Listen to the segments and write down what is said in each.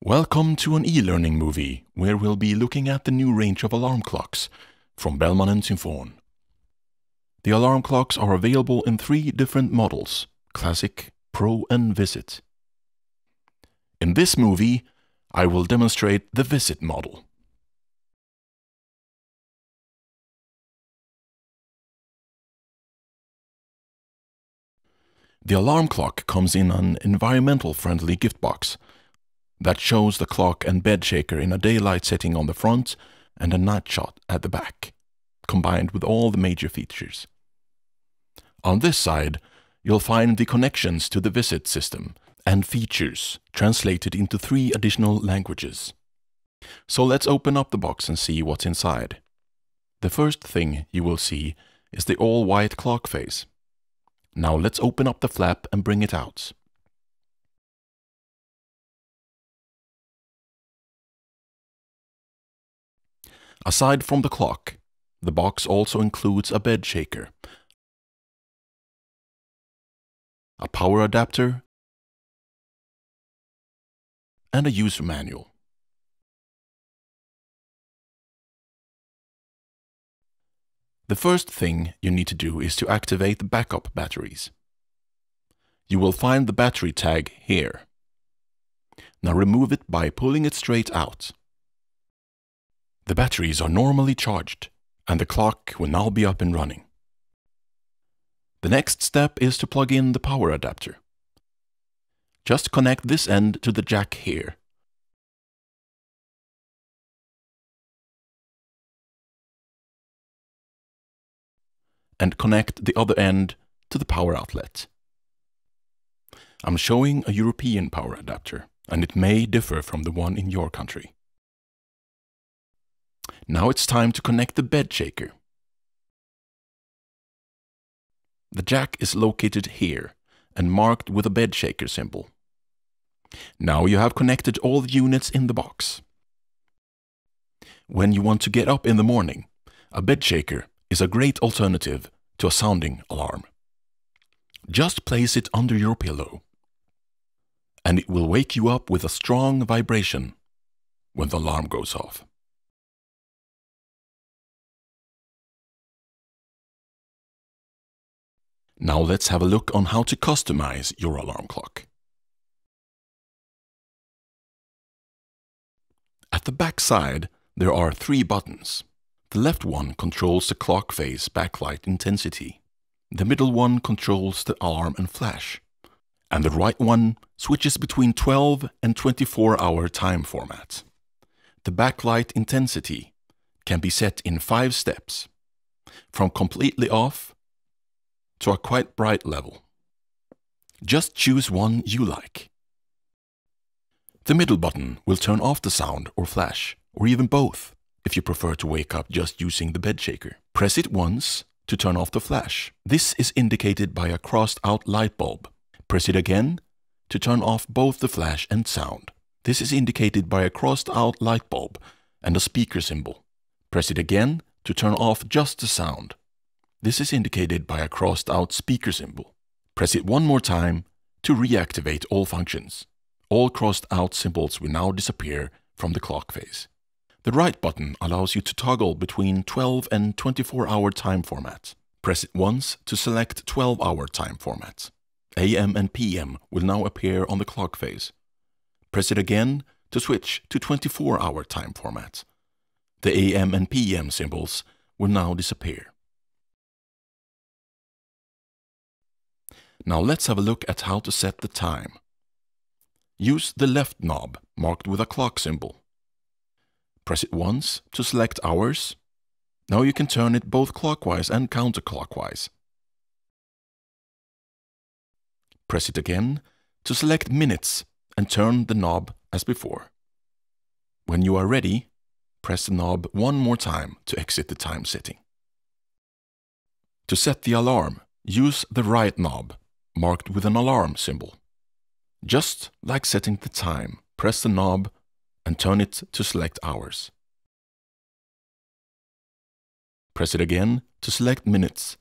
Welcome to an e-learning movie where we'll be looking at the new range of alarm clocks from Bellman and Symfon. The alarm clocks are available in 3 different models: Classic, Pro and Visit. In this movie, I will demonstrate the Visit model. The alarm clock comes in an environmental-friendly gift box that shows the clock and bed shaker in a daylight setting on the front and a night shot at the back, combined with all the major features. On this side, you'll find the connections to the Visit system and features translated into 3 additional languages. So let's open up the box and see what's inside. The first thing you will see is the all-white clock face. Now let's open up the flap and bring it out. Aside from the clock, the box also includes a bed shaker, a power adapter, and a user manual. The first thing you need to do is to activate the backup batteries. You will find the battery tag here. Now remove it by pulling it straight out. The batteries are normally charged, and the clock will now be up and running. The next step is to plug in the power adapter. Just connect this end to the jack here. And connect the other end to the power outlet. I'm showing a European power adapter, and it may differ from the one in your country. Now it's time to connect the bed shaker. The jack is located here and marked with a bed shaker symbol. Now you have connected all the units in the box. When you want to get up in the morning, a bed shaker is a great alternative to a sounding alarm. Just place it under your pillow, and it will wake you up with a strong vibration when the alarm goes off. Now let's have a look on how to customize your alarm clock. At the back side, there are 3 buttons. The left one controls the clock face backlight intensity. The middle one controls the alarm and flash. And the right one switches between 12 and 24-hour time format. The backlight intensity can be set in 5 steps, from completely off to a quite bright level. Just choose one you like. The middle button will turn off the sound or flash, or even both, if you prefer to wake up just using the bed shaker. Press it once to turn off the flash. This is indicated by a crossed-out light bulb. Press it again to turn off both the flash and sound. This is indicated by a crossed-out light bulb and a speaker symbol. Press it again to turn off just the sound. This is indicated by a crossed-out speaker symbol. Press it one more time to reactivate all functions. All crossed-out symbols will now disappear from the clock face. The right button allows you to toggle between 12 and 24-hour time format. Press it once to select 12-hour time format. AM and PM will now appear on the clock face. Press it again to switch to 24-hour time format. The AM and PM symbols will now disappear. Now let's have a look at how to set the time. Use the left knob marked with a clock symbol. Press it once to select hours. Now you can turn it both clockwise and counterclockwise. Press it again to select minutes and turn the knob as before. When you are ready, press the knob one more time to exit the time setting. To set the alarm, use the right knob marked with an alarm symbol. Just like setting the time, press the knob and turn it to select hours. Press it again to select minutes.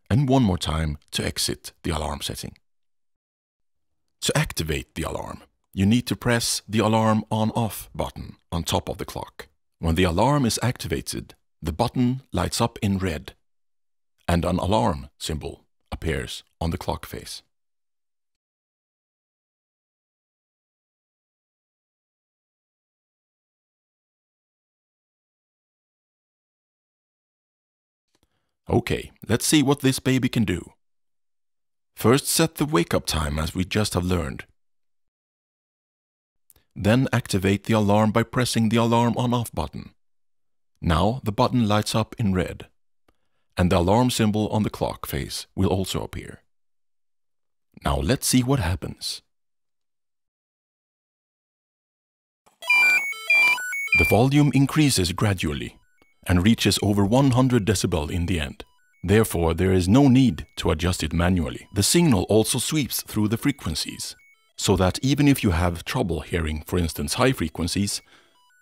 And one more time to exit the alarm setting. To activate the alarm, you need to press the alarm on-off button on top of the clock. When the alarm is activated, the button lights up in red, and an alarm symbol appears on the clock face. Okay, let's see what this baby can do. First, set the wake-up time as we just have learned. Then activate the alarm by pressing the alarm on-off button. Now the button lights up in red, and the alarm symbol on the clock face will also appear. Now let's see what happens. The volume increases gradually and reaches over 100 decibel in the end. Therefore, there is no need to adjust it manually. The signal also sweeps through the frequencies, so that even if you have trouble hearing, for instance, high frequencies,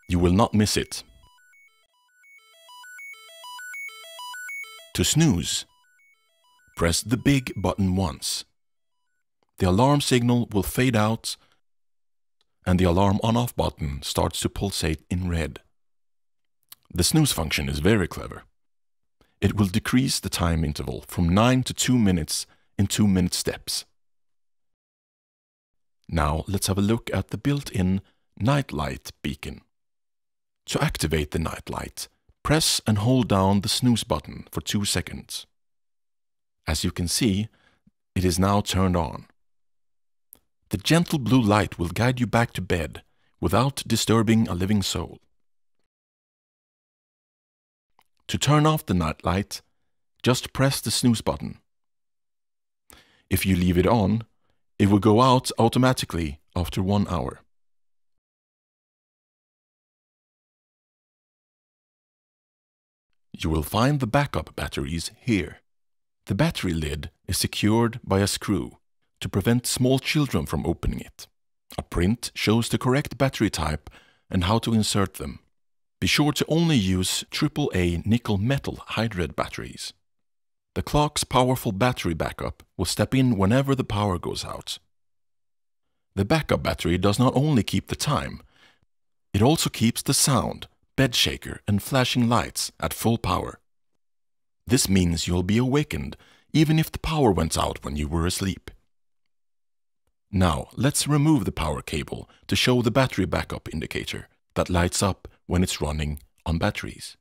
you will not miss it. To snooze, press the big button once. The alarm signal will fade out and the alarm on-off button starts to pulsate in red. The snooze function is very clever. It will decrease the time interval from 9 to 2 minutes in 2-minute steps. Now let's have a look at the built-in nightlight beacon. To activate the nightlight, press and hold down the snooze button for 2 seconds. As you can see, it is now turned on. The gentle blue light will guide you back to bed without disturbing a living soul. To turn off the nightlight, just press the snooze button. If you leave it on, it will go out automatically after 1 hour. You will find the backup batteries here. The battery lid is secured by a screw to prevent small children from opening it. A print shows the correct battery type and how to insert them. Be sure to only use AAA nickel metal hydride batteries. The clock's powerful battery backup will step in whenever the power goes out. The backup battery does not only keep the time, it also keeps the sound, bed shaker and flashing lights at full power. This means you'll be awakened even if the power went out when you were asleep. Now let's remove the power cable to show the battery backup indicator that lights up when it's running on batteries.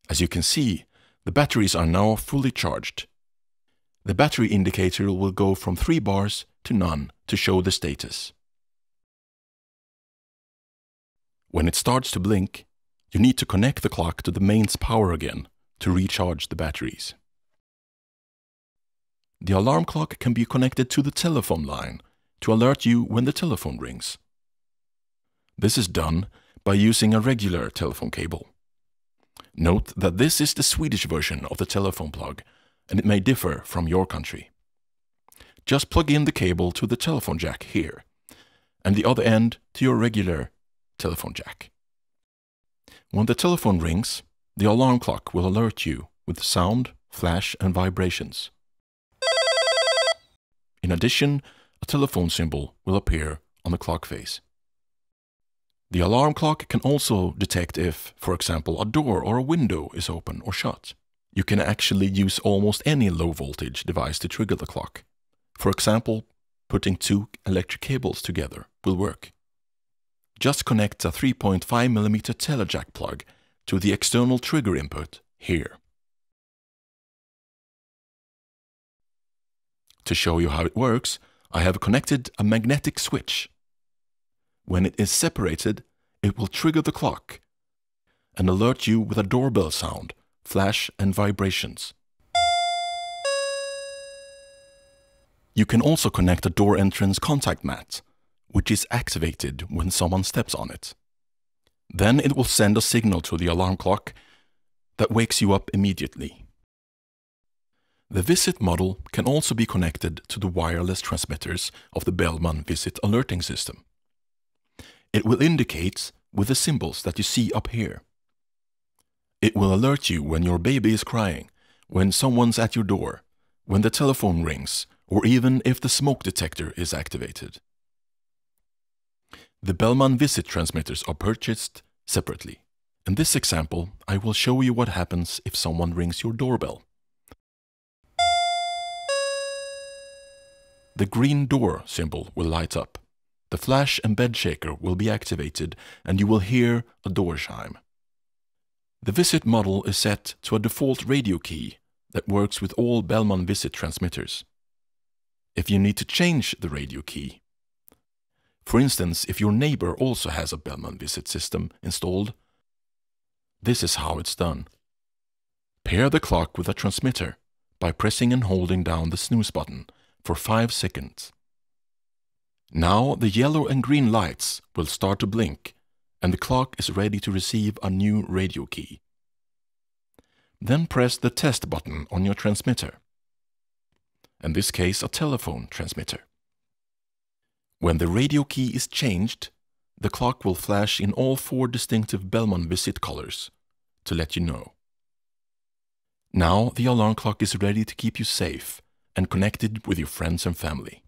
As you can see, the batteries are now fully charged. The battery indicator will go from 3 bars to none to show the status. When it starts to blink, you need to connect the clock to the mains power again to recharge the batteries. The alarm clock can be connected to the telephone line to alert you when the telephone rings. This is done by using a regular telephone cable. Note that this is the Swedish version of the telephone plug, and it may differ from your country. Just plug in the cable to the telephone jack here, and the other end to your regular telephone jack. When the telephone rings, the alarm clock will alert you with sound, flash and vibrations. In addition, a telephone symbol will appear on the clock face. The alarm clock can also detect if, for example, a door or a window is open or shut. You can actually use almost any low-voltage device to trigger the clock. For example, putting 2 electric cables together will work. Just connect a 3.5mm telejack plug to the external trigger input here. To show you how it works, I have connected a magnetic switch. When it is separated, it will trigger the clock and alert you with a doorbell sound, flash and vibrations. You can also connect a door entrance contact mat, which is activated when someone steps on it. Then it will send a signal to the alarm clock that wakes you up immediately. The Visit model can also be connected to the wireless transmitters of the Bellman Visit alerting system. It will indicate with the symbols that you see up here. It will alert you when your baby is crying, when someone's at your door, when the telephone rings, or even if the smoke detector is activated. The Bellman visit transmitters are purchased separately. In this example, I will show you what happens if someone rings your doorbell. The green door symbol will light up. The flash and bed shaker will be activated and you will hear a door chime. The visit model is set to a default radio key that works with all Bellman visit transmitters. If you need to change the radio key, for instance, if your neighbor also has a Bellman visit system installed, this is how it's done. Pair the clock with a transmitter by pressing and holding down the snooze button for 5 seconds. Now the yellow and green lights will start to blink and the clock is ready to receive a new radio key. Then press the test button on your transmitter, in this case a telephone transmitter. When the radio key is changed, the clock will flash in all 4 distinctive Bellman visit colors to let you know. Now the alarm clock is ready to keep you safe and connected with your friends and family.